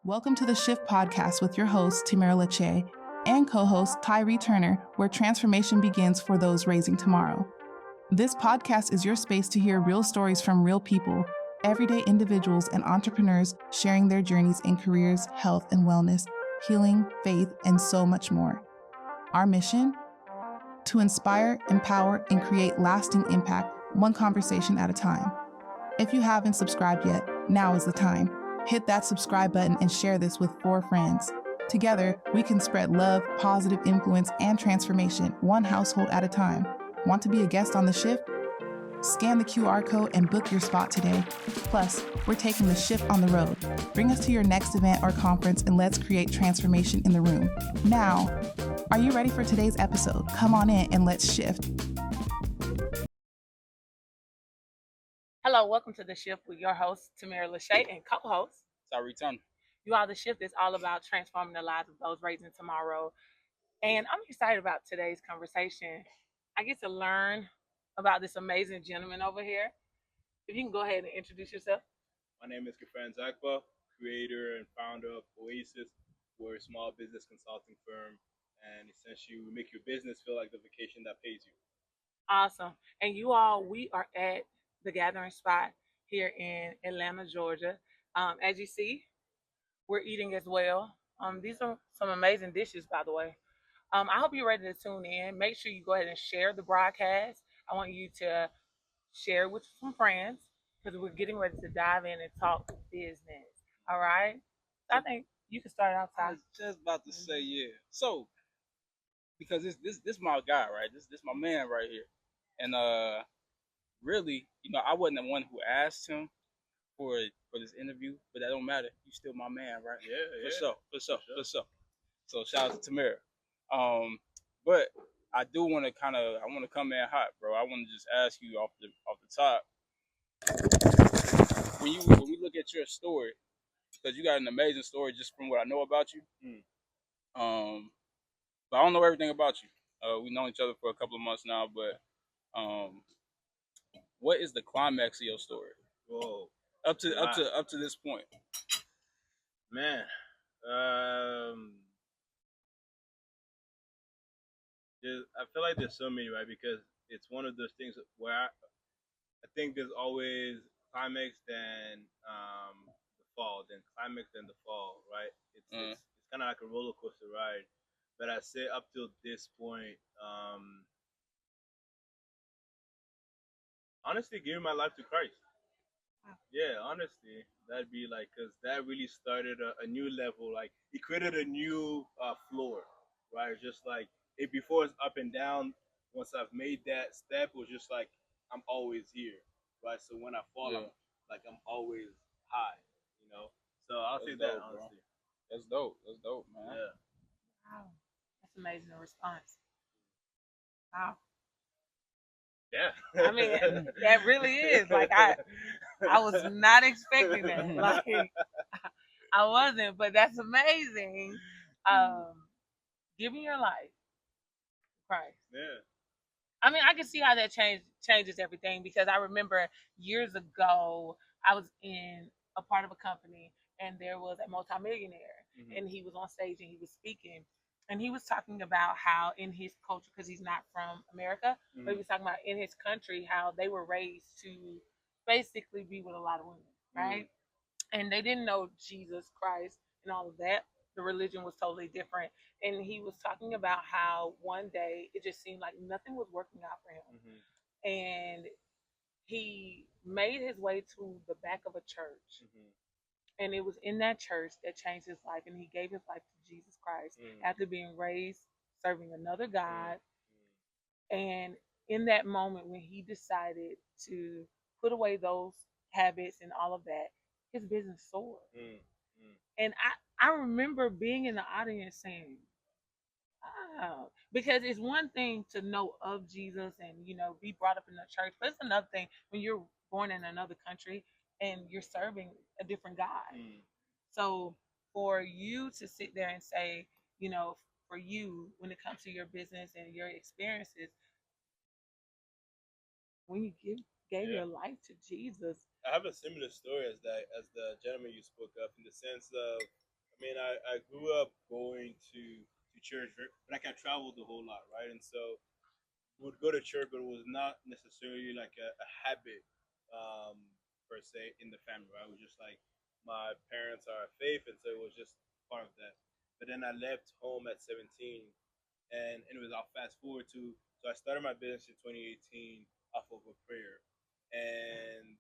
Welcome to the Shift Podcast with your host, Timera LaChae, and co-host Tai-Rhe Turner, where transformation begins for those raising tomorrow. This podcast is your space to hear real stories from real people, everyday individuals and entrepreneurs sharing their journeys in careers, health and wellness, healing, faith, and so much more. Our mission? To inspire, empower, and create lasting impact, one conversation at a time. If you haven't subscribed yet, now is the time. Hit that subscribe button and share this with 4 friends. Together, we can spread love, positive influence, and transformation, one household at a time. Want to be a guest on The Shift? Scan the QR code and book your spot today. Plus, we're taking The Shift on the road. Bring us to your next event or conference and let's create transformation in the room. Now, are you ready for today's episode? Come on in and let's shift. Hello, welcome to The Shift with your host, Timera LaChae, and co-host, Tai-Rhe Turner. You All. The Shift is all about transforming the lives of those raising tomorrow. And I'm excited about today's conversation. I get to learn about this amazing gentleman over here. If you can go ahead and introduce yourself. My name is Kefrene Zakpa, creator and founder of Oasis. We're a small business consulting firm, and essentially we make your business feel like the vacation that pays you. Awesome. And you all, we are at the gathering spot here in Atlanta, Georgia. As you see, we're eating as well. These are some amazing dishes, by the way. I hope you're ready to tune in. Make sure you go ahead and share the broadcast. I want you to share with some friends because we're getting ready to dive in and talk business. All right? I think you can start I outside. was just about to say, yeah. So, because this my guy, right? This my man right here. And really, I wasn't the one who asked him for this interview, but that don't matter. You still my man, right? Yeah. For sure. So shout out to Timera. But I do want to I want to come in hot, bro. I want to just ask you off the top. When we look at your story, because you got an amazing story just from what I know about you. But I don't know everything about you. We've known each other for a couple of months now, but what is the climax of your story? Whoa. Up to this point. Man. I feel like there's so many, right? Because it's one of those things where I think there's always climax, then the fall, then climax, then the fall, right? It's kind of like a roller coaster ride. But I say up till this point, honestly, giving my life to Christ. Yeah, honestly, that'd be like, because that really started a new level. Like, it created a new floor, right? It's just like, before it's up and down. Once I've made that step, it was just like, I'm always here, right? So when I fall, I'm always high, So I'll say that, dope, honestly. Bro. That's dope, man. Yeah. Wow. That's amazing response. Wow. Yeah. I mean, that really is. Like, I was not expecting that. Like, I wasn't, but that's amazing. Giving your life, Christ. Yeah. I mean, I can see how that changes everything because I remember years ago I was in a part of a company and there was a multimillionaire and he was on stage and he was speaking and he was talking about how in his culture, because he's not from America, but he was talking about in his country how they were raised to basically be with a lot of women, right? And they didn't know Jesus Christ and all of that. The religion was totally different. And he was talking about how one day it just seemed like nothing was working out for him. And he made his way to the back of a church. And it was in that church that changed his life. And he gave his life to Jesus Christ after being raised, serving another God. And in that moment when he decided to put away those habits and all of that, his business soared. And I remember being in the audience saying, wow, because it's one thing to know of Jesus and, be brought up in the church, but it's another thing when you're born in another country and you're serving a different God. So for you to sit there and say, for you, when it comes to your business and your experiences, when you gave your life to Jesus. I have a similar story as the gentleman you spoke of, in the sense of I mean, I grew up going to church, but like I traveled a whole lot, right? And so would go to church, but it was not necessarily like a habit um, per se in the family. Right? It was just like my parents are faith, and so it was just part of that. But then I left home at 17, and it was I'll fast forward to so I started my business in 2018 off of a prayer, and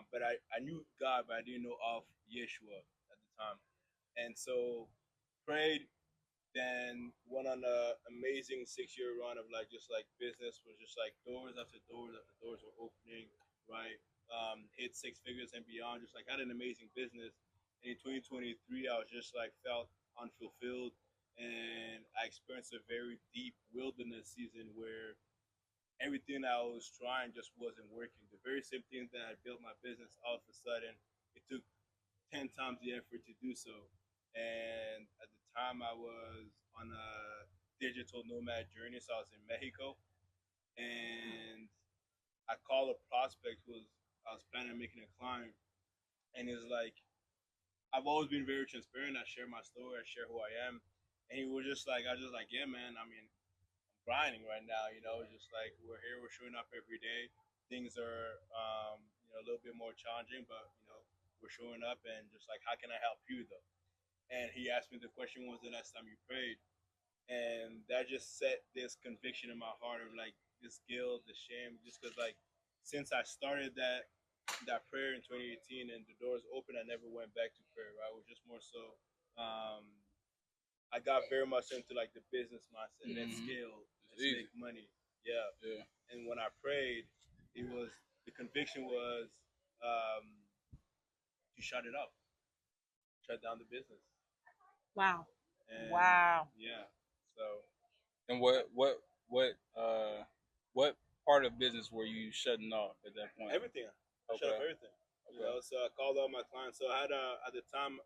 but I knew God, but I didn't know of Yeshua at the time, and so prayed then went on a amazing 6 year run of like just like business was just like doors after doors after doors were opening, right? Hit six figures and beyond, just like had an amazing business. And in 2023, I was just like felt unfulfilled, and I experienced a very deep wilderness season where everything I was trying just wasn't working. The very same thing that I built my business, all of a sudden, it took 10 times the effort to do so. And at the time, I was on a digital nomad journey. So I was in Mexico, and I called a prospect who was I was planning on making a client, and it's like I've always been very transparent. I share my story, I share who I am, and he was just like, I was just like, yeah, man. I mean, I'm grinding right now. Just like we're here, we're showing up every day. Things are, a little bit more challenging, but we're showing up, and just like, how can I help you though? And he asked me the question, "When was the last time you prayed?" And that just set this conviction in my heart of like this guilt, the shame, just because like since I started that prayer in 2018 and the doors open, I never went back to prayer. Right, it was just more so. Um, I got very much into like the business mindset. Let's scale, let's make money. Yeah. Yeah. And when I prayed, it was the conviction was um, to shut it up, shut down the business. Wow. And Wow. yeah. So And what part of business were you shutting off at that point? everything. I shut off everything. So I called all my clients. So I had at the time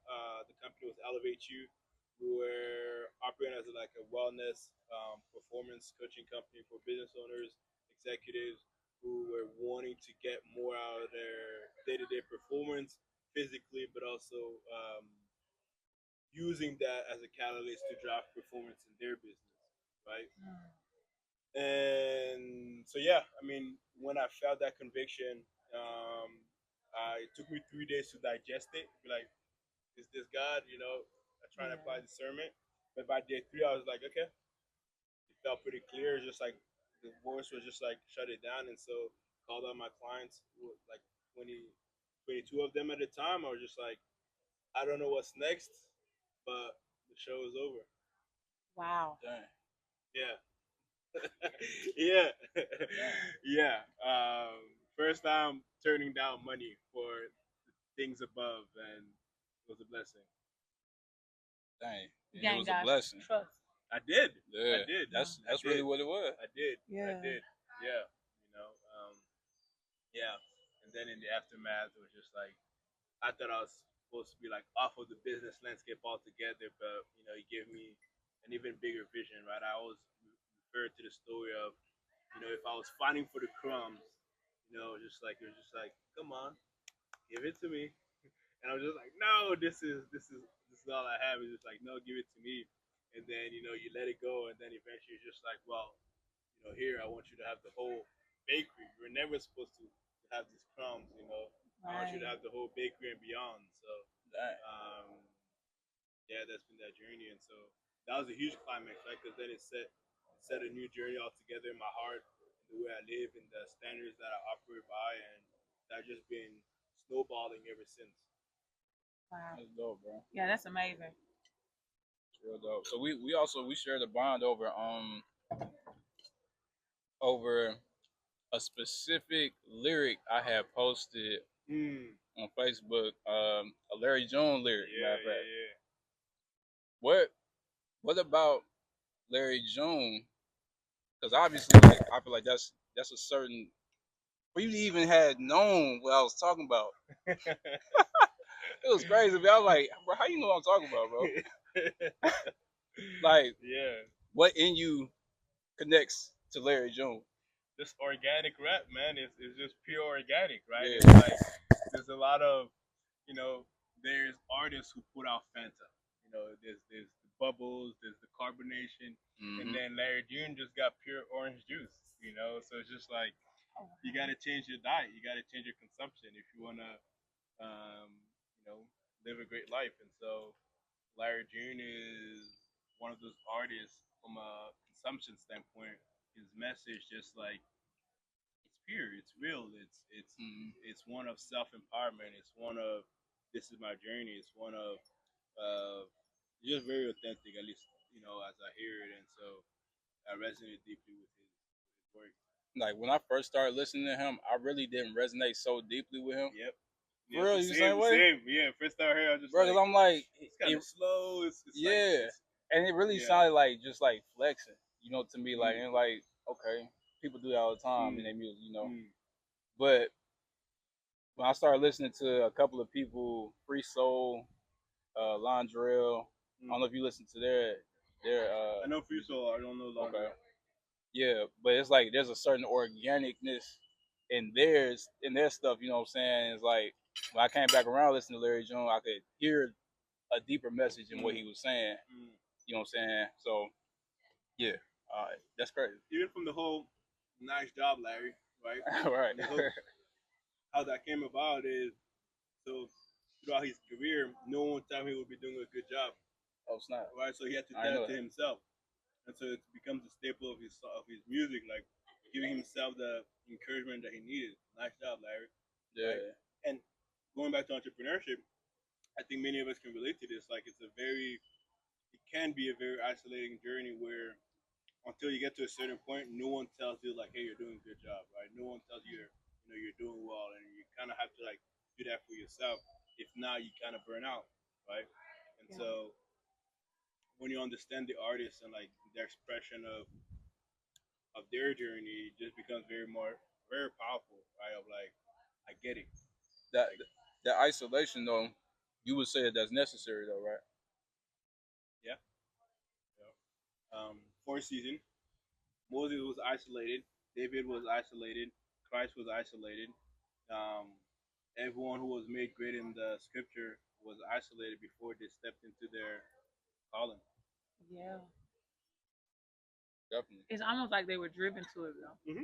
the company was Elevate You. We were operating as like a wellness performance coaching company for business owners, executives who were wanting to get more out of their day-to-day performance physically, but also using that as a catalyst to drive performance in their business, right? And so yeah, I mean, when I felt that conviction, it took me 3 days to digest it. Be like, is this God? I try to apply discernment, but by day three, I was like, okay, it felt pretty clear. It's just like the voice was just like shut it down, and so called out my clients, like 20, 22 of them at a time. I was just like, I don't know what's next, but the show is over. Wow. Dang. Yeah. Yeah. Yeah. First time turning down money for things above, and it was a blessing. Dang. Yeah, It was a blessing. Trust. I did. Yeah. I did. That's I really did. what it was. I did. Yeah. I did. Yeah. Yeah. And then in the aftermath, it was just like I thought I was supposed to be like off of the business landscape altogether, but he gave me an even bigger vision, right? I always refer to the story of, if I was fighting for the crumbs, just like it was just like, come on, give it to me, and I was just like, no, this is all I have. It's just like, no, give it to me, and then you let it go, and then eventually you're just like, well, here I want you to have the whole bakery. You're never supposed to have these crumbs. I want you to have the whole bakery and beyond. So, yeah, that's been that journey, and so that was a huge climax, right? Because then it set a new journey altogether in my heart, in the way I live, and the standards that I operate by, and that just been snowballing ever since. Wow. That's dope, bro. Yeah, that's amazing. It's real dope. So we also shared a bond over a specific lyric I had posted on Facebook, a Larry June lyric. Yeah. What about Larry June? Because obviously, like, I feel like that's a certain. We even had known what I was talking about. It was crazy. But I was like, bro, how you know what I'm talking about, bro? Like, Yeah. what in you connects to Larry June? Just organic rap, man. It's just pure organic, right? Yeah. It's like there's a lot of, there's artists who put out Fanta, there's the bubbles, there's the carbonation, and Mm-hmm. then Larry June just got pure orange juice. So it's just like you got to change your diet, you got to change your consumption if you want to, um, live a great life. And so Larry June is one of those artists from a consumption standpoint. His message just like it's pure, it's real, it's one of self empowerment. It's one of this is my journey. It's one of uh, just very authentic, at least as I hear it, and so I resonate deeply with his work. Like when I first started listening to him, I really didn't resonate so deeply with him. Yep. For real, you the same way? Same. Yeah, first time I heard, I was just Bro, like, cause I'm like, it's kind of slow. It's yeah, like, and it really yeah. sounded like just like flexing, to me, like Mm. and like okay, people do that all the time in Mm. their music, Mm. But when I started listening to a couple of people, Free Soul, Londrell, I don't know if you listen to their I know Free Soul. I don't know Londrell. Okay. Yeah, but it's like there's a certain organicness in their stuff, you know what I'm saying? It's like when I came back around listening to Larry June, I could hear a deeper message in what he was saying. You know what I'm saying? So yeah, that's crazy. Even from the whole nice job, Larry, right? Right. How that came about is so throughout his career, no one thought he would be doing a good job. Oh snap! Right, so he had to tell it to himself, and so it becomes a staple of his music, like giving himself the encouragement that he needed. Nice job, Larry. Yeah. Right? And going back to entrepreneurship, I think many of us can relate to this. Like it can be a very isolating journey where until you get to a certain point, no one tells you like, "Hey, you're doing a good job," right? No one tells you you're doing well, and you kind of have to like do that for yourself. If not, you kind of burn out, right? And so when you understand the artist and like their expression of their journey, it just becomes very powerful, right? Of like, I get it. That isolation though, you would say that's necessary though, right? Yeah. Fourth season, Moses was isolated. David was isolated. Christ was isolated. Um, everyone who was made great in the scripture was isolated before they stepped into their calling. Yeah. Definitely. It's almost like they were driven to it, though. Mm-hmm.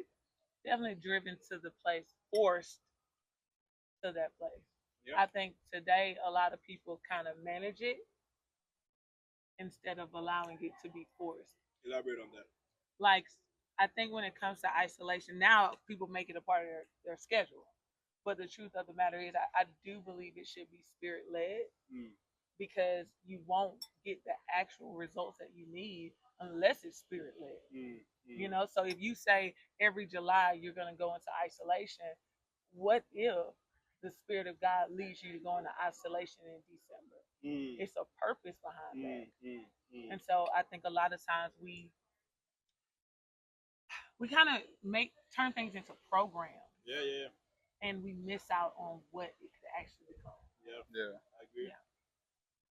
Definitely driven to the place, forced to that place. Yep. I think today a lot of people kind of manage it instead of allowing it to be forced. Elaborate on that. Like, I think when it comes to isolation, now people make it a part of their schedule. But the truth of the matter is, I do believe it should be spirit led because you won't get the actual results that you need unless it's spirit led. So if you say every July you're going to go into isolation, what if the Spirit of God leads you to go into isolation in December? It's a purpose behind that. And so I think a lot of times we kind of turn things into programs. Yeah. And we miss out on what it could actually become. Yeah. I agree.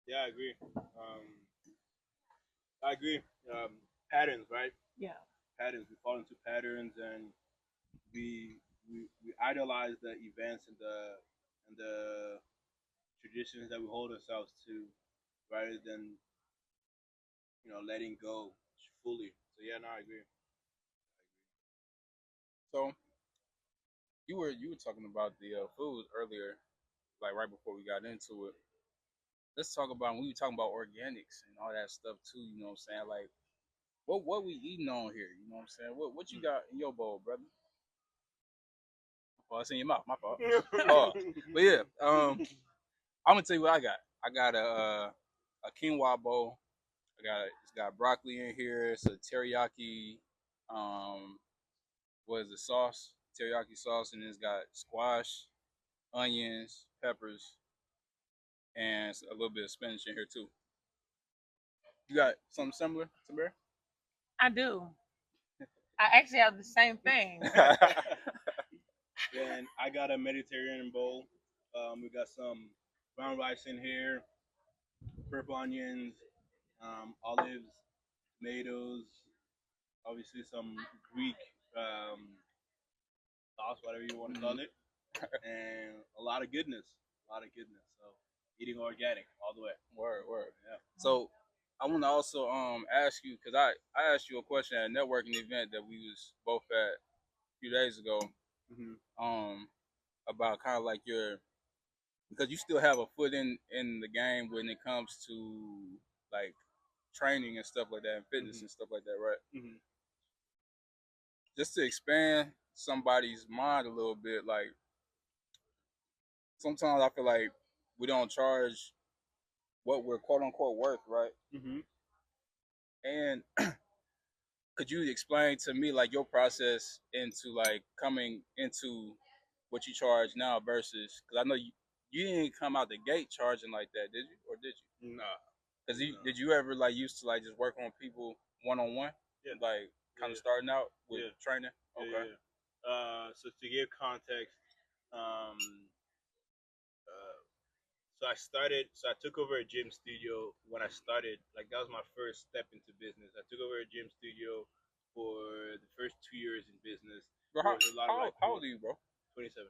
Yeah, I agree. I agree. Patterns, right? Yeah. Patterns. We fall into patterns, and we idolize the events and the traditions that we hold ourselves to, rather than letting go fully. So yeah, no, I agree. So you were talking about the food earlier, like right before we got into it. Let's talk about when we were talking about organics and all that stuff too. You know what I'm saying? Like, what we eating on here? You know what I'm saying? What you got in your bowl, brother? Oh, it's in your mouth. My fault. But yeah, I'm gonna tell you what I got. I got a quinoa bowl. It's got broccoli in here. It's a teriyaki. What is the sauce? Teriyaki sauce, and it's got squash, onions, peppers, and a little bit of spinach in here too. You got something similar, Timera? I do. I actually have the same thing. Then I got a Mediterranean bowl. We got some brown rice in here, purple onions, olives, tomatoes, obviously some Greek sauce, whatever you want to call it, and a lot of goodness. So eating organic all the way. Word. Yeah. So I want to also ask you, because I asked you a question at a networking event that we was both at a few days ago, about kind of like your, because you still have a foot in the game when it comes to like training and stuff like that, and fitness and stuff like that, right? Just to expand somebody's mind a little bit, like sometimes I feel like we don't charge what we're quote unquote worth, right? And could you explain to me like your process into like coming into what you charge now versus, because I know you didn't come out the gate charging like that, did you? Or did you? Nah. Because did you ever like used to like just work on people one on one? Yeah. Like kind of starting out with training? Okay. So to give context, um, so I took over a gym studio when I started. Like that was my first step into business. I took over a gym studio for the first 2 years in business. Bro, how old are you, bro? 27.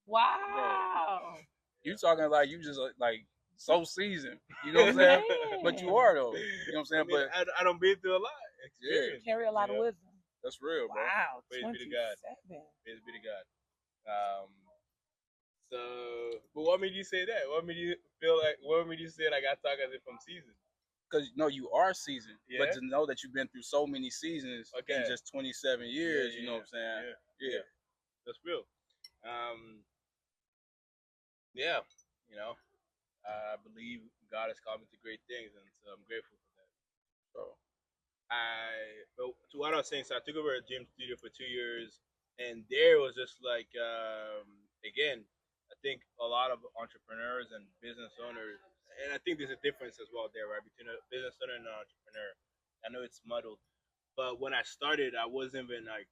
Wow. Bro, you talking like you just like so seasoned. You know what I'm saying? But you are though. You know what I'm saying? I don't been through a lot. Experience. Carry a lot of wisdom. That's real, bro. Wow. Praise be to God. 27. Praise be to God. So, but what made you say that? What made you say like I talk as if I'm seasoned? Because no, you are seasoned, but to know that you've been through so many seasons in just 27 years, you know what I'm saying? Yeah. That's real. Yeah, you know, I believe God has called me to great things, and so I'm grateful for that. So, but to what I was saying, so I took over a gym studio for 2 years, and there was just like, again, I think a lot of entrepreneurs and business owners, and I think there's a difference as well there, right, between a business owner and an entrepreneur. I know it's muddled, but when I started, I wasn't even like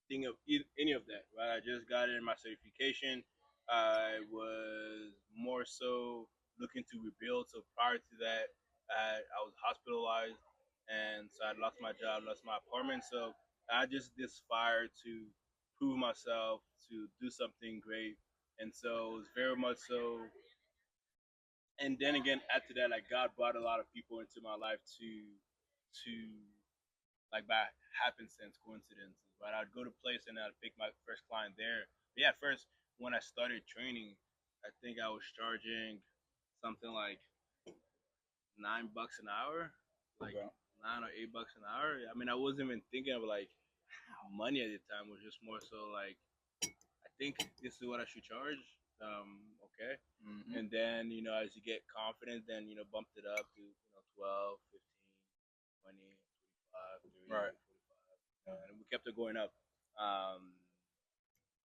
thinking of any of that, right? I just got in my certification. I was more so looking to rebuild. So prior to that, I was hospitalized, and so I lost my job, lost my apartment. So I just aspired to prove myself, to do something great, and so it was very much so. And then again, after that, like God brought a lot of people into my life to like by happenstance, coincidences. Right, I'd go to place and I'd pick my first client there. But yeah, first when I started training, I think I was charging something like $9 an hour, like $9 or $8 an hour. I mean, I wasn't even thinking of like money at the time. It was just more so like, I think this is what I should charge. Okay. And then as you get confident, then bumped it up to 12, 15, 20, 25, 30, Right. 45, and we kept it going up.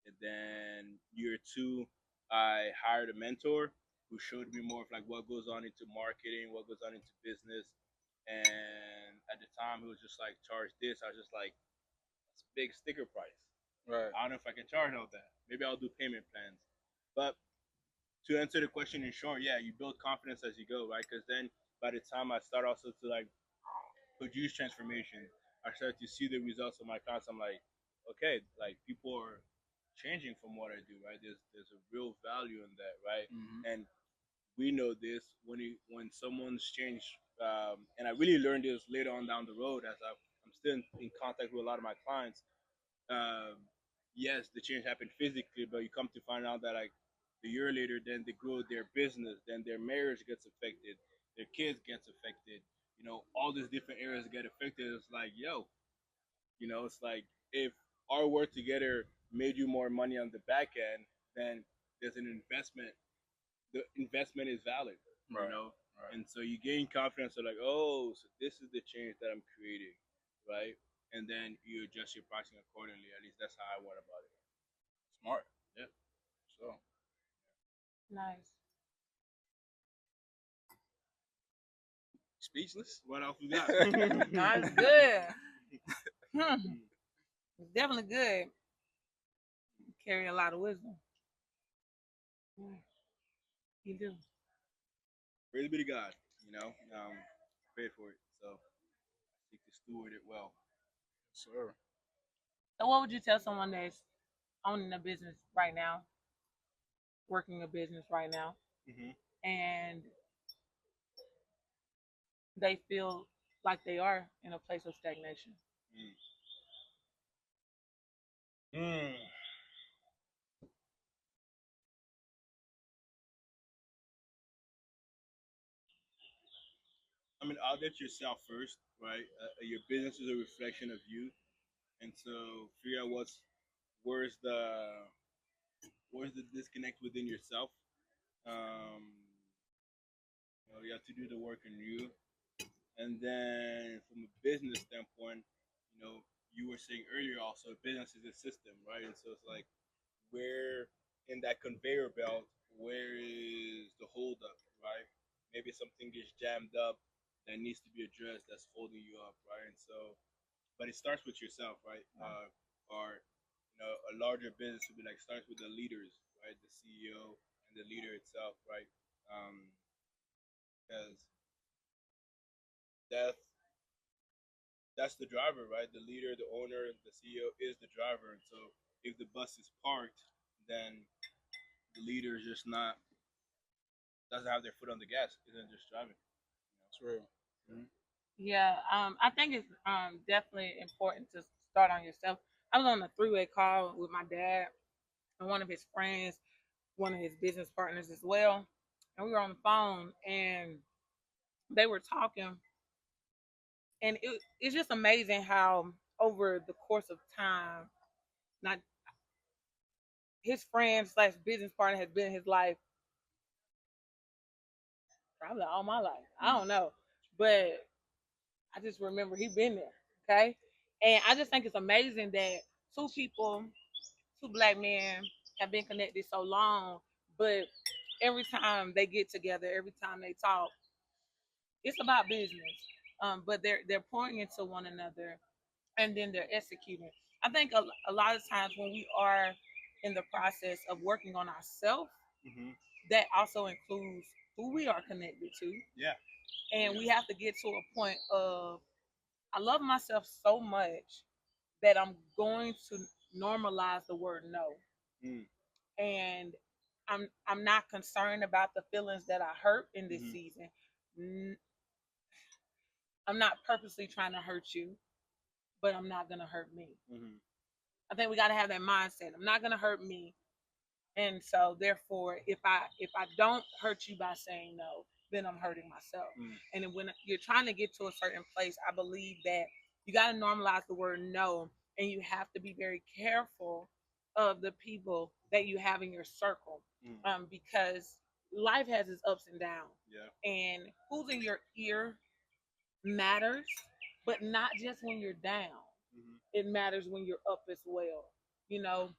And then year 2, I hired a mentor who showed me more of like what goes on into marketing, what goes on into business. And at the time, he was just like, charge this. I was just like, it's a big sticker price. Right. I don't know if I can charge all that. Maybe I'll do payment plans. But to answer the question in short, yeah, you build confidence as you go, right? Because then by the time I start also to like produce transformation, I start to see the results of my clients. I'm like, okay, like people are changing from what I do, right? There's a real value in that, right? And we know this when someone's changed, and I really learned this later on down the road as I'm still in contact with a lot of my clients. Yes, the change happened physically, but you come to find out that like a year later, then they grow their business, then their marriage gets affected, their kids gets affected. All these different areas get affected. It's like, yo, it's like if our work together made you more money on the back end, then there's an investment. The investment is valid, Right. Right. And so you gain confidence. So like, oh, so this is the change that I'm creating, right? And then you adjust your pricing accordingly. At least that's how I went about it. Smart. Yeah. So Nice. speechless. What else we got? That's good. It's definitely good. Carry a lot of wisdom. You do. Praise be to God. Paid for it. So I seek to steward it well. Sure. So what would you tell someone that's owning a business right now, working a business right now, and they feel like they are in a place of stagnation. Mm. Mm. I mean, audit yourself first, right? Your business is a reflection of you, and so figure out where's the where's the disconnect within yourself. Um, you have to do the work in you, and then from a business standpoint, you know, you were saying earlier also, business is a system, right? And so it's like where in that conveyor belt, where is the holdup, right? Maybe something gets jammed up that needs to be addressed that's holding you up, right? And so, but it starts with yourself, right? Or a larger business would be like starts with the leaders, right? The CEO and the leader itself, right? Because that's that's the driver, right? The leader, the owner, the CEO is the driver, and so if the bus is parked, then the leader is just not doesn't have their foot on the gas, isn't just driving. That's real. Mm-hmm. Yeah, I think it's definitely important to start on yourself. I was on a three-way call with my dad and one of his friends, one of his business partners as well, and we were on the phone and they were talking, and it's just amazing how over the course of time, not his friend slash business partner has been in his life probably all my life. I don't know, but I just remember he been there. Okay, and I just think it's amazing that two people, two black men, have been connected so long, but every time they get together, every time they talk, it's about business. But they're pouring into one another, and then they're executing. I think a lot of times when we are in the process of working on ourselves, Mm-hmm. that also includes who we are connected to, Yeah. and we have to get to a point of I love myself so much that I'm going to normalize the word no. Mm. And I'm not concerned about the feelings that I hurt in this Mm-hmm. season. I'm not purposely trying to hurt you, but I'm not gonna hurt me. Mm-hmm. I think we gotta have that mindset. I'm not gonna hurt me. And so therefore if I don't hurt you by saying no, then I'm hurting myself. Mm. And then when you're trying to get to a certain place, I believe that you gotta normalize the word no, and you have to be very careful of the people that you have in your circle. Mm. Because life has its ups and downs. Yeah. And who's in your ear matters, but not just when you're down. Mm-hmm. It matters when you're up as well. You know,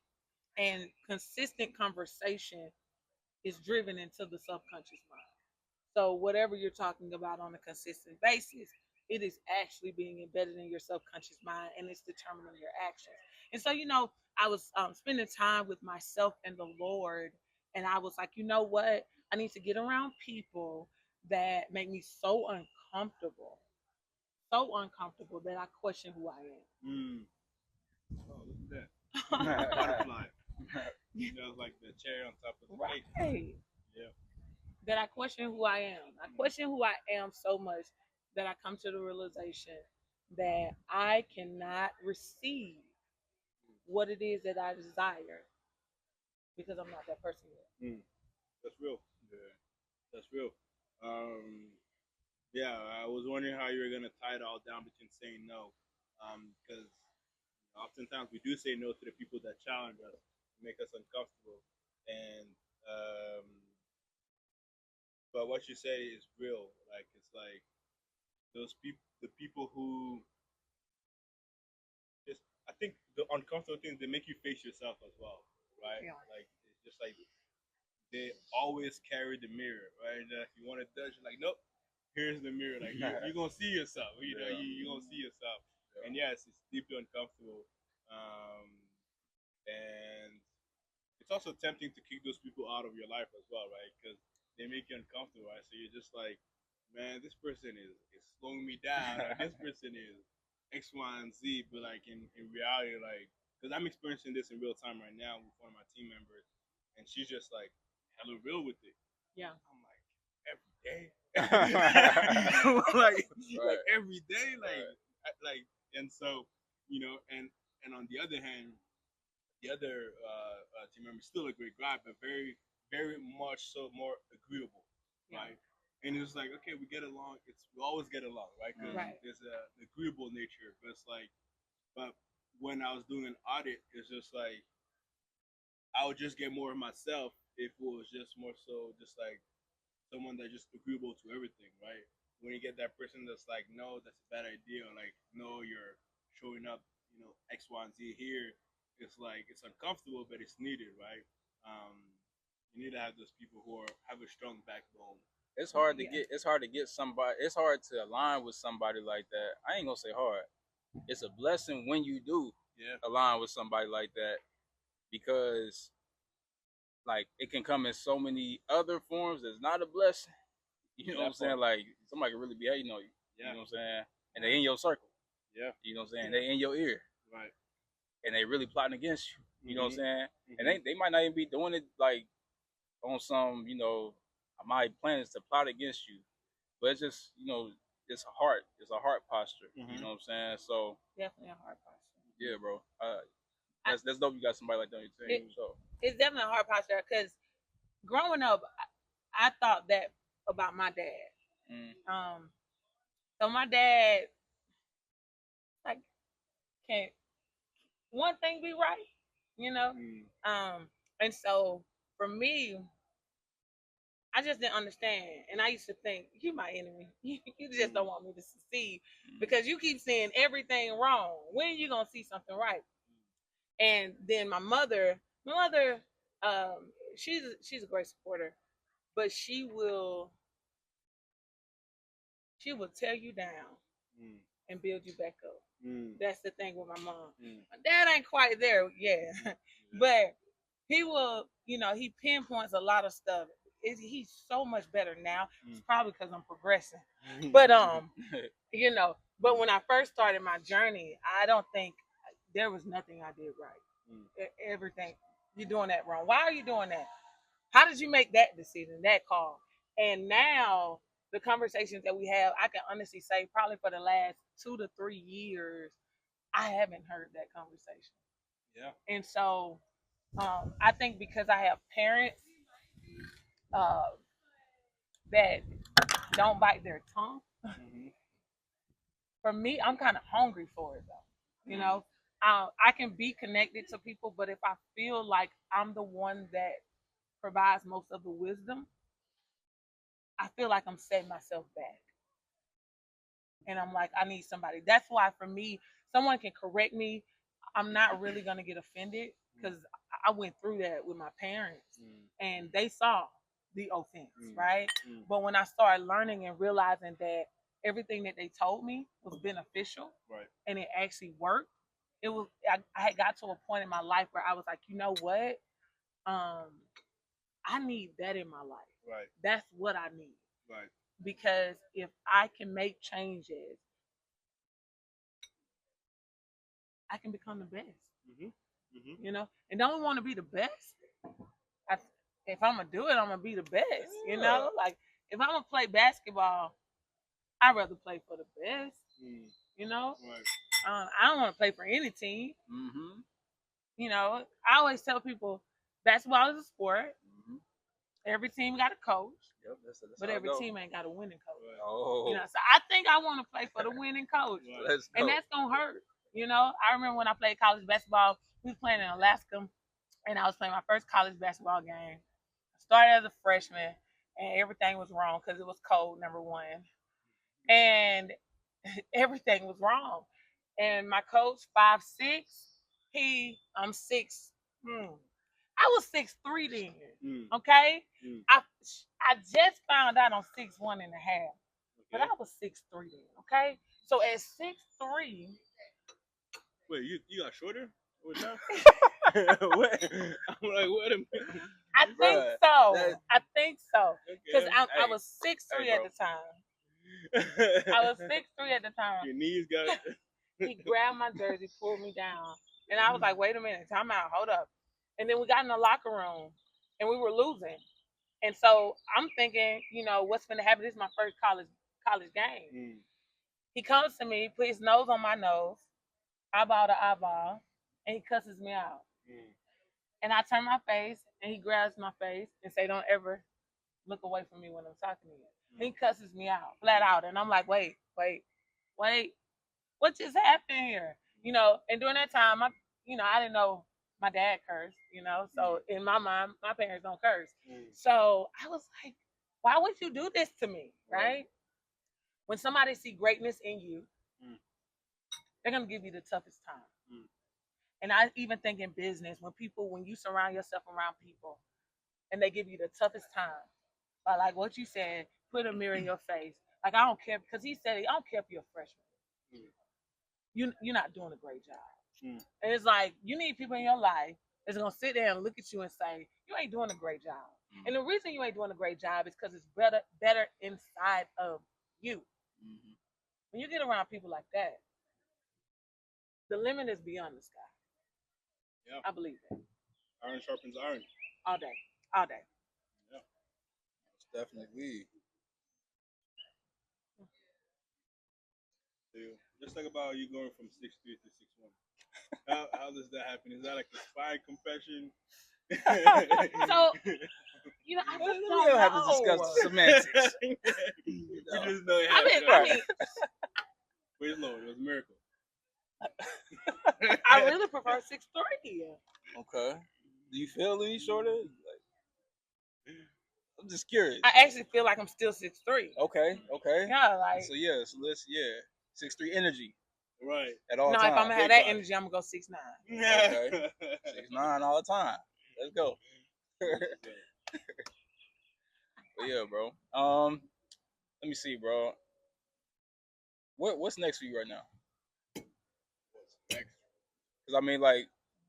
and consistent conversation is driven into the subconscious mind. So whatever you're talking about on a consistent basis, it is actually being embedded in your subconscious mind, and it's determining your actions. And so, I was spending time with myself and the Lord, and I was like, you know what? I need to get around people that make me so uncomfortable that I question who I Mm. Oh, look at that. am. Butterfly. Smells like the cherry on top of the cake. Right. Yeah. That I question who I am. I question who I am so much that I come to the realization that I cannot receive what it is that I desire because I'm not that person yet. Mm. That's real. Yeah. That's real. Um, yeah, I was wondering how you were gonna tie it all down between saying no, because oftentimes we do say no to the people that challenge us, make us uncomfortable, and but what you say is real. Like it's like those people, the people who just, I think the uncomfortable things they make you face yourself as well, right? Yeah. Like it's just like they always carry the mirror, right? And if you want to judge, you're like, nope, here's the mirror. Like you're gonna see yourself. You know, you're gonna see yourself. And yes, it's deeply uncomfortable. And it's also tempting to kick those people out of your life as well, right? Because they make you uncomfortable, right? So you're just like, man, this person is slowing me down, or this person is X, Y, and Z. But like in reality, like, because I'm experiencing this in real time right now with one of my team members, and she's just like hella real with it. Yeah. I'm like, every day. like every day, and so, and on the other hand, the other team member is still a great guy, but very, very much so more agreeable, right? And it's like, okay, we get along. We always get along, right? Because there's an agreeable nature. But it's like, but when I was doing an audit, it's just like I would just get more of myself if it was just more so just like someone that's just agreeable to everything, right? When you get that person that's like, no, that's a bad idea, or like, no, you're showing up, X, Y, and Z here. It's like it's uncomfortable, but it's needed, right? You need to have those people who have a strong backbone. It's hard to get somebody. It's hard to align with somebody like that. I ain't gonna say hard. It's a blessing when you do align with somebody like that, because like it can come in so many other forms. That's not a blessing. You know what I'm saying? Like somebody can really be hating on you. You know what I'm saying? And they in your circle. Yeah. You know what I'm saying? They in your ear. Right. And they really plotting against you. You know what I'm saying? And they might not even be doing it like on some, my plan is to plot against you. But it's just, it's a heart posture. You know what I'm saying? So definitely a heart posture. Yeah, bro. That's dope. You got somebody like that on your team. It's definitely a hard posture, because growing up, I thought that about my dad. So my dad, like, can't one thing be right, and so for me, I just didn't understand, and I used to think, you my enemy. You just don't want me to succeed because you keep saying everything wrong. When are you gonna see something right? And then my mother, she's a great supporter, but she will tear you down and build you back up. That's the thing with my mom. My dad ain't quite there, but he will, he pinpoints a lot of stuff. He's so much better now. It's probably because I'm progressing, but but when I first started my journey, I don't think there was nothing I did right. Everything, you're doing that wrong. Why are you doing that? How did you make that decision, that call? And now the conversations that we have, I can honestly say probably for the last 2 to 3 years, I haven't heard that conversation. Yeah. And so I think because I have parents that don't bite their tongue, for me, I'm kind of hungry for it though. I can be connected to people, but if I feel like I'm the one that provides most of the wisdom, I feel like I'm setting myself back. And I'm like, I need somebody. That's why for me, someone can correct me. I'm not really going to get offended because I went through that with my parents and they saw the offense, right? But when I started learning and realizing that everything that they told me was beneficial, right, and it actually worked, I had got to a point in my life where I was like, you know what? I need that in my life. Right. That's what I need. Right. Because if I can make changes, I can become the best. And don't want to be the best. If I'm gonna do it, I'm gonna be the best. Like if I'm gonna play basketball, I'd rather play for the best. Right. I don't want to play for any team. I always tell people basketball is a sport. Every team got a coach. Yep, that's but every team ain't got a winning coach. Right. Oh. So I think I want to play for the winning coach. And that's gonna hurt. I remember when I played college basketball, we was playing in Alaska, and I was playing my first college basketball game. I started as a freshman, and everything was wrong because it was cold, number one. And everything was wrong. And my coach, 5'6", I'm 6. I was 6'3" then. Okay? I just found out I'm 6'1.5", but I was 6'3" then. Okay? So at 6'3". Wait, you got shorter? What time? What? I'm like, wait a minute. I think so. Because I was 6'3" at the time. I was 6'3" at the time. Your knees got it. He grabbed my jersey, pulled me down, and I was like, "Wait a minute, time out, hold up." And then we got in the locker room, and we were losing. And so I'm thinking, what's going to happen? This is my first college game. Mm. He comes to me, put his nose on my nose, eyeball to eyeball, and he cusses me out. Mm. And I turn my face, and he grabs my face and say, "Don't ever look away from me when I'm talking to you." And he cusses me out, flat out. And I'm like, wait, what just happened here? And during that time, I didn't know my dad cursed, so in my mind, my parents don't curse. So I was like, why would you do this to me, right? When somebody see greatness in you, they're going to give you the toughest time. And I even think in business, when you surround yourself around people and they give you the toughest time, like what you said, put a mirror in your face. Like, I don't care, because he said, I don't care if you're a freshman. You're not doing a great job. And it's like, you need people in your life that's going to sit there and look at you and say, you ain't doing a great job. And the reason you ain't doing a great job is because it's better inside of you. When you get around people like that, the limit is beyond the sky. Yeah. I believe that. Iron sharpens iron. All day. All day. Yeah. It's definitely. So just think about you going from 6'3" to 6'1". How does that happen? Is that like a spy confession? So, I We just don't don't have to discuss know. semantics. We just know it I happened. mean, Praise the Lord, it was a miracle. I really prefer 6'3". Okay. Do you feel any shorter? I'm just curious. I actually feel like I'm still 6'3". Okay. Yeah, like. So let's 6'3" energy. Right. At all No, times. if I'm gonna have that energy, I'm gonna go 6'9". Okay. 6'9" all the time. Let's go. But yeah, bro. Let me see, bro. What's next for you right now? What's next? Because I mean, like,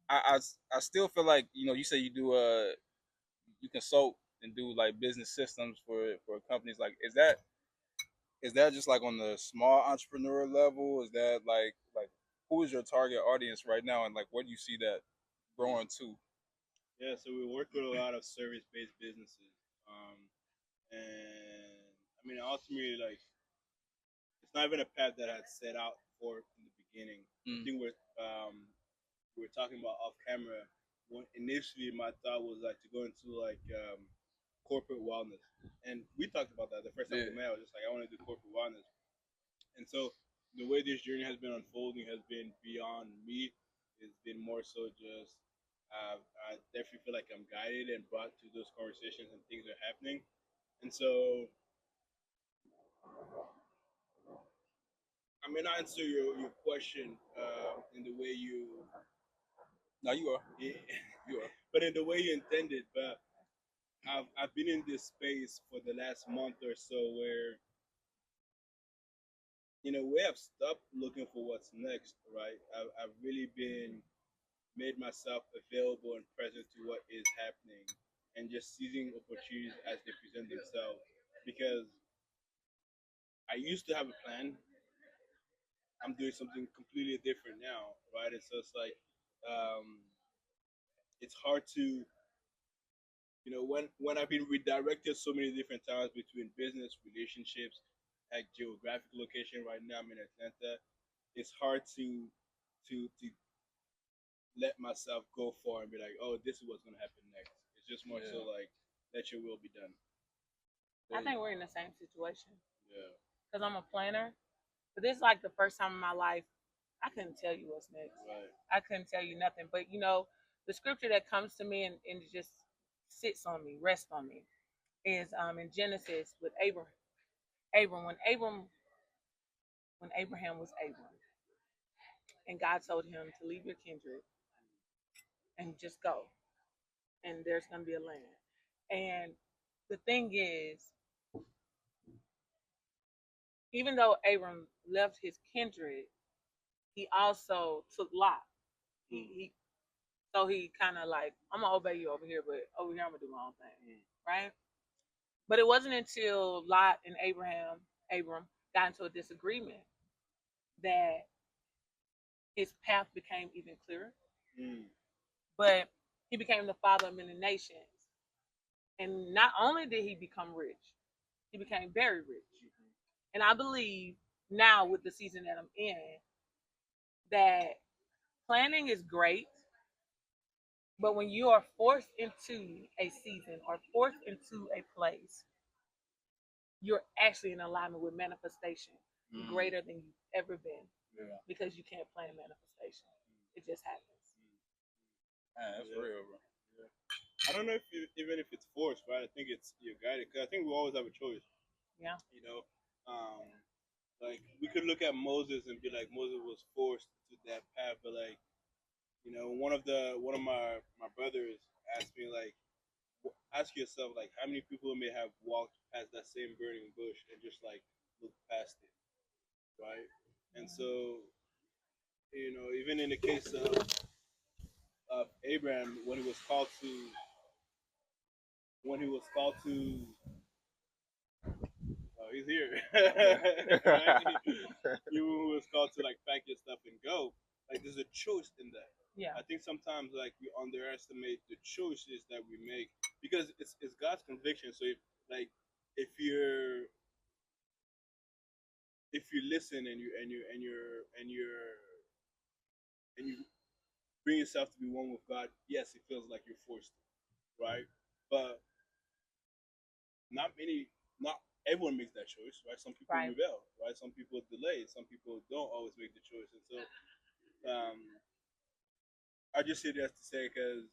I still feel like you say you do you consult and do like business systems for companies. Like, is that just like on the small entrepreneur level? Is that like who is your target audience right now, and like where do you see that growing to? Yeah, so we work with a lot of service-based businesses, and I mean ultimately, like, it's not even a path that I had set out for in the beginning. I think we're talking about off camera. When initially my thought was like to go into like corporate wellness, and we talked about that the first time we met. I was just like, I want to do corporate wellness, and so the way this journey has been unfolding has been beyond me. It's been more so just I definitely feel like I'm guided and brought to those conversations and things are happening, and so I may not answer your question in the way you. No, you are. Yeah, You are. but in the way you intended. But I've been in this space for the last month or so where we have stopped looking for what's next, right? I've really been made myself available and present to what is happening and just seizing opportunities as they present themselves. Because I used to have a plan. I'm doing something completely different now, right? And so it's like it's hard to when I've been redirected so many different times between business, relationships, like geographic location. Right now, I'm in Atlanta. It's hard to let myself go far and be like, oh, this is what's gonna happen next. It's just more so like, let your will be done. I think we're in the same situation. Yeah. Because I'm a planner, but this is like the first time in my life I couldn't tell you what's next. Right. I couldn't tell you nothing. But the scripture that comes to me and it just sits on me, rests on me, is in Genesis with Abraham. When Abraham was Abram, and God told him to leave your kindred and just go, and there's going to be a land. And the thing is, even though Abram left his kindred, he also took Lot. He kind of like, I'm gonna obey you over here, but over here I'm gonna do my own thing, right? But it wasn't until Lot and Abram got into a disagreement that his path became even clearer. But he became the father of many nations. And not only did he become rich, he became very rich. And I believe now with the season that I'm in that planning is great, but when you are forced into a season or forced into a place, you're actually in alignment with manifestation greater than you've ever been. Yeah. Because you can't plan manifestation. It just happens. Man, that's real, bro. Yeah. I don't know if even if it's forced, right? I think it's you're guided. Cause I think we always have a choice. Yeah. You know, like we could look at Moses and be like Moses was forced to that path, but like one of my brothers asked me like, ask yourself like how many people may have walked past that same burning bush and just like looked past it, right? And so even in the case of Abraham when he was called to he's here. Right? You was called to like pack your stuff and go. Like there's a choice in that. Yeah. I think sometimes like we underestimate the choices that we make because it's God's conviction. So if you listen and you bring yourself to be one with God, yes, it feels like you're forced, right? But not everyone makes that choice, right? Some people rebel, right? Some people delay. Some people don't always make the choice, and so I just say that to say because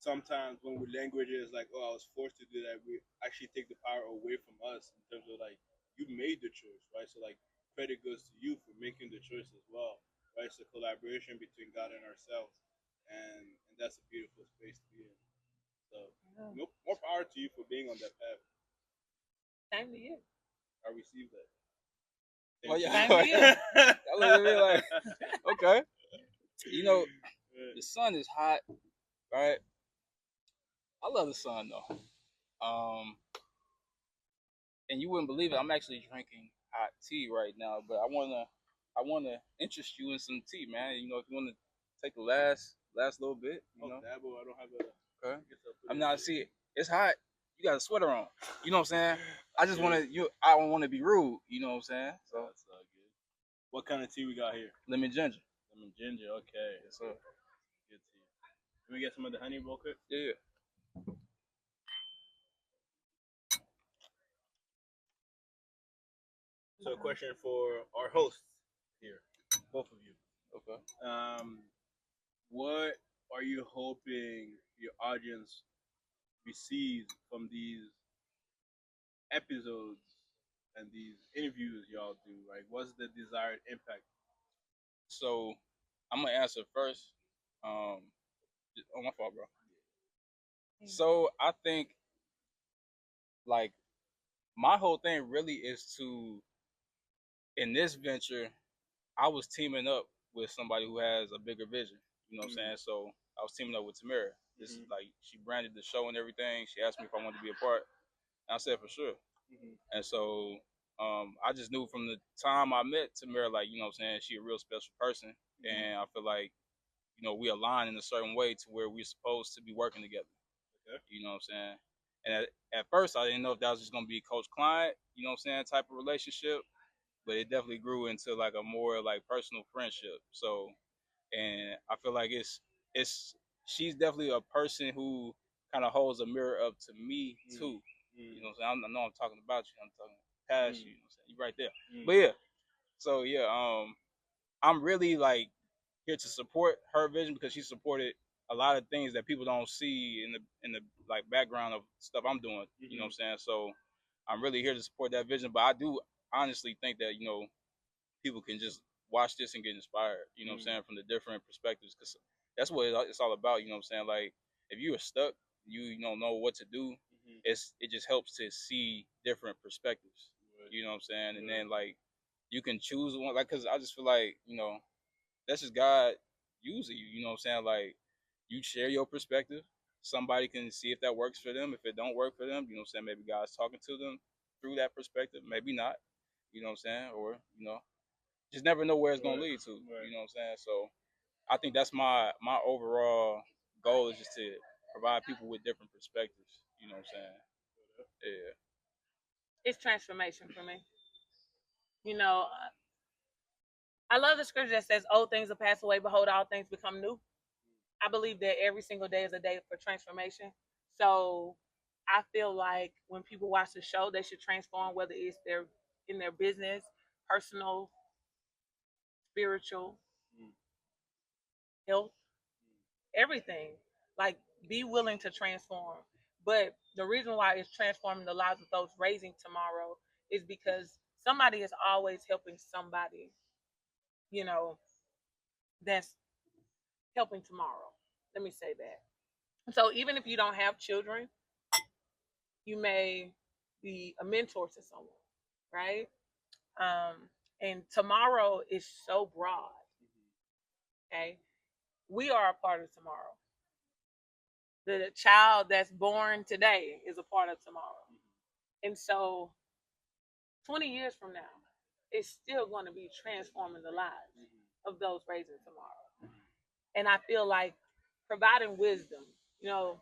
sometimes when we language is like, oh, I was forced to do that, we actually take the power away from us in terms of like you made the choice, right? So like credit goes to you for making the choice as well, right? It's a collaboration between God and ourselves, and that's a beautiful space to be in. So more power to you for being on that path. Same to you. I received that. Well, yeah. Same to you. I look at me like, okay. The sun is hot, right? I love the sun though. And you wouldn't believe it. I'm actually drinking hot tea right now, but I wanna interest you in some tea, man. If you wanna take the last little bit, Dabble, I don't have a. Okay. I'm not see it. It's hot. You got a sweater on. You know what I'm saying? I just wanna I don't wanna be rude. You know what I'm saying? So that's good. What kind of tea we got here? Lemon ginger. Lemon ginger. Okay. Yes, sir. Good tea. Can we get some of the honey real quick? Yeah. So, a question for our hosts here, both of you. Okay. What are you hoping your audience receives from these episodes and these interviews y'all do? Like, what's the desired impact? So, I'm gonna answer first. Oh, my fault, bro. So I think like my whole thing really is to in this venture, I was teaming up with somebody who has a bigger vision. You know what I'm saying? So I was teaming up with Timera. This is like she branded the show and everything. She asked me if I wanted to be a part. And I said for sure. And so I just knew from the time I met Timera, like, you know what I'm saying, she a real special person. And I feel like, we align in a certain way to where we're supposed to be working together. Okay. You know what I'm saying? And at first I didn't know if that was just gonna be coach client, you know what I'm saying, type of relationship. But it definitely grew into like a more like personal friendship. So, and I feel like it's she's definitely a person who kind of holds a mirror up to me too. You know what I'm saying? I know I'm talking about you. I'm talking past you. You know what I'm saying? You're right there. But yeah, so yeah, I'm really like here to support her vision because she supported a lot of things that people don't see in the like background of stuff I'm doing. You know what I'm saying? So I'm really here to support that vision. But I do honestly think that people can just watch this and get inspired. You know what I'm saying, from the different perspectives, because that's what it's all about. You know what I'm saying? Like if you are stuck, you don't know what to do. It just helps to see different perspectives. You know what I'm saying? And then like you can choose one. Like because I just feel like that's just God using you. You know what I'm saying? Like you share your perspective. Somebody can see if that works for them. If it don't work for them, you know what I'm saying? Maybe God's talking to them through that perspective. Maybe not. You know what I'm saying? Or just never know where it's gonna lead to. You know what I'm saying? So I think that's my overall goal is just to provide people with different perspectives. You know what I'm saying? Yeah. It's transformation for me. You know, I love the scripture that says, "Old things will pass away; behold, all things become new." I believe that every single day is a day for transformation. So I feel like when people watch the show, they should transform, whether it's in their business, personal, spiritual, health, everything. Like, be willing to transform. But the reason why it's transforming the lives of those raising tomorrow is because somebody is always helping somebody, you know, that's helping tomorrow. Let me say that. So even if you don't have children, you may be a mentor to someone, right? And tomorrow is so broad. Okay, we are a part of tomorrow. The child that's born today is a part of tomorrow, and so 20 years from now, it's still going to be transforming the lives of those raising tomorrow. And I feel like providing wisdom, you know,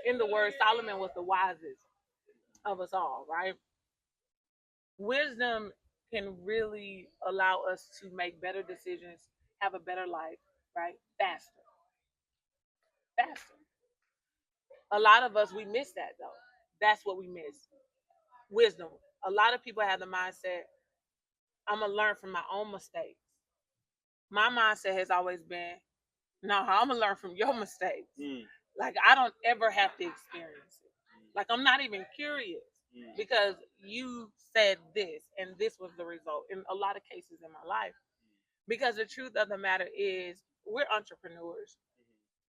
in the word, Solomon was the wisest of us all, right? Wisdom can really allow us to make better decisions, have a better life, right? Faster, faster. A lot of us, we miss that though. That's what we miss. Wisdom. A lot of people have the mindset, I'm going to learn from my own mistakes. My mindset has always been, no, I'm going to learn from your mistakes. Like, I don't ever have to experience it. Like, I'm not even curious because you said this and this was the result in a lot of cases in my life. Because the truth of the matter is, we're entrepreneurs.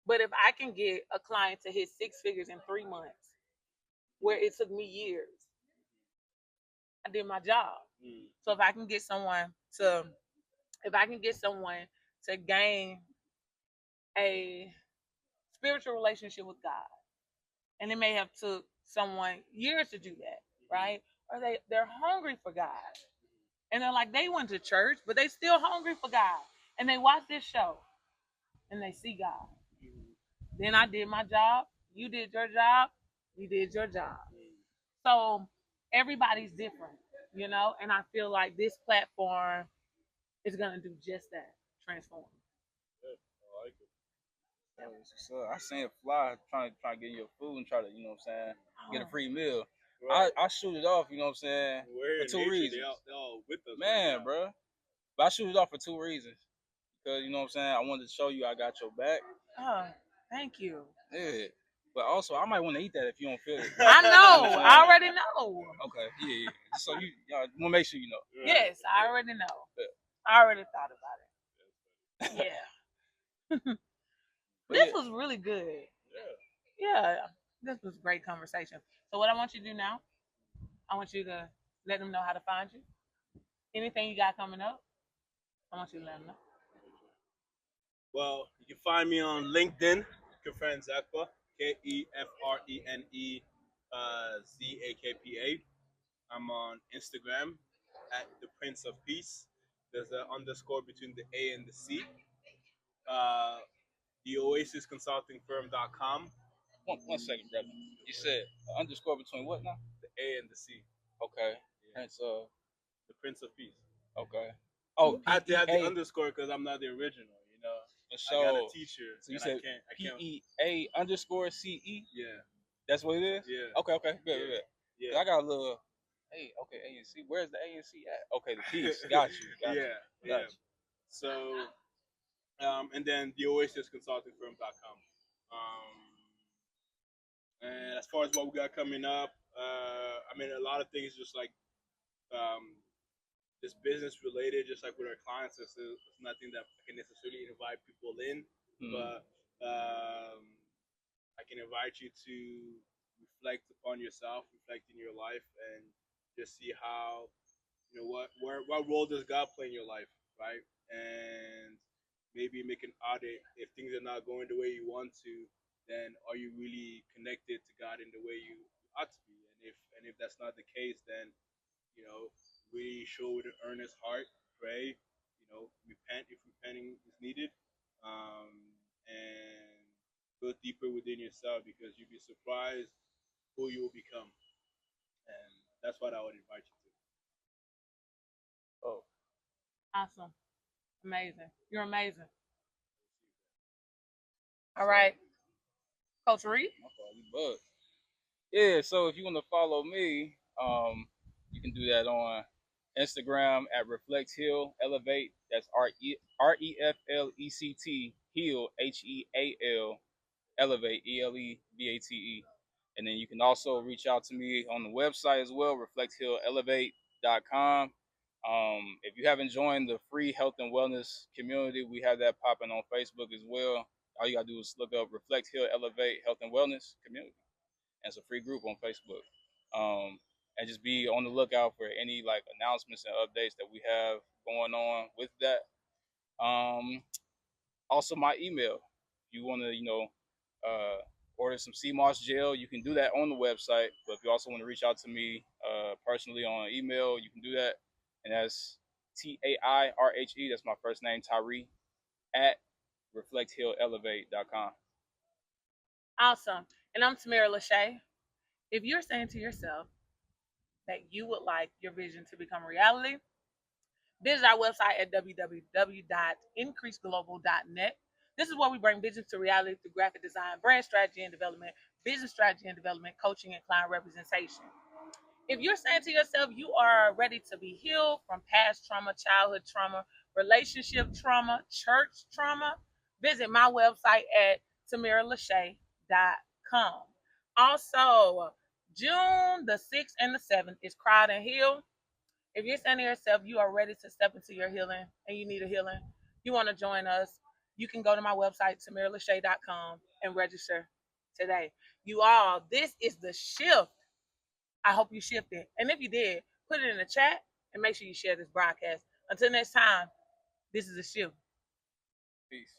But if I can get a client to hit 6 figures in 3 months, where it took me years, I did my job. So if I can get someone to gain a spiritual relationship with God, and it may have took someone years to do that, right? Or they're hungry for God, and they're like, they went to church, but they still hungry for God, and they watch this show, and they see God. Then I did my job. You did your job. We did your job. So everybody's different, you know. And I feel like this platform is gonna do just that, transform. So I seen a fly trying to get you food and try to, you know what I'm saying, get a free meal. Right. I shoot it off, you know what I'm saying, for 2 reasons. They all with us, man, right, bro. But I shoot it off for 2 reasons. Because, you know what I'm saying, I wanted to show you I got your back. Oh, thank you. Yeah. But also, I might want to eat that if you don't feel it. I know. I already know. Okay. Yeah. So you want to make sure you know. Yes, I already know. Yeah. I already thought about it. Yeah. This was really good. Yeah. This was great conversation. So what I want you to do now, I want you to let them know how to find you. Anything you got coming up, I want you to let them know. Well, you can find me on LinkedIn, Kefrene Zakpa, Kefrene Zakpa. I'm on Instagram at the Prince of Peace. There's an underscore between the A and the C. TheOasisConsultingFirm.com. One second, brother. You said underscore between what now? The A and the C. Okay. Yeah. The Prince of Peace. Okay. Oh, I have to have the underscore because I'm not the original, you know. So, I got a teacher. So you said PEA underscore CE? Yeah. That's what it is? Yeah. Okay. Good. Yeah. I got a little. Hey, okay, A and C. Where's the A and C at? Okay, the piece. Got you. Yeah. So, and then TheOasisConsultingFirm.com. And as far as what we got coming up, I mean, a lot of things just like just business related, just like with our clients. It's nothing that I can necessarily invite people in, but I can invite you to reflect upon yourself, reflect in your life, and just see how, you know, what role does God play in your life, right? And maybe make an audit if things are not going the way you want to. Then are you really connected to God in the way you ought to be? And if that's not the case, then, you know, really show with an earnest heart, pray, you know, repent if repenting is needed, and go deeper within yourself, because you'd be surprised who you will become. And that's what I would invite you to. Oh, Awesome. Amazing. You're amazing. All so right. Coach Reed. my fault, we bugged. Yeah, so if you want to follow me, you can do that on Instagram at Reflect Heal Elevate. That's REFLECT Heal HEAL Elevate ELEVATE. And then you can also reach out to me on the website as well, reflecthealelevate.com. If you haven't joined the free health and wellness community, we have that popping on Facebook as well. All you gotta do is look up Reflect Heal Elevate Health and Wellness Community. And it's a free group on Facebook. And just be on the lookout for any like announcements and updates that we have going on with that. Also my email. If you want to, order some sea moss gel, you can do that on the website. But if you also want to reach out to me personally on email, you can do that. And that's TAIRHE. That's my first name, Tai-Rhe, at reflecthealelevate.com. Awesome. And I'm Timera LaChae. If you're saying to yourself that you would like your vision to become reality, visit our website at www.increaseglobal.net. This is where we bring vision to reality through graphic design, brand strategy and development, business strategy and development, coaching, and client representation. If you're saying to yourself you are ready to be healed from past trauma, childhood trauma, relationship trauma, church trauma, visit my website at TimeraLaChae.com. Also, June the 6th and the 7th is Cried and Heal. If you're saying to yourself you are ready to step into your healing and you need a healing, you want to join us, you can go to my website, TimeraLaChae.com, and register today. You all, this is the shift. I hope you shifted. And if you did, put it in the chat and make sure you share this broadcast. Until next time, this is a shift. Peace.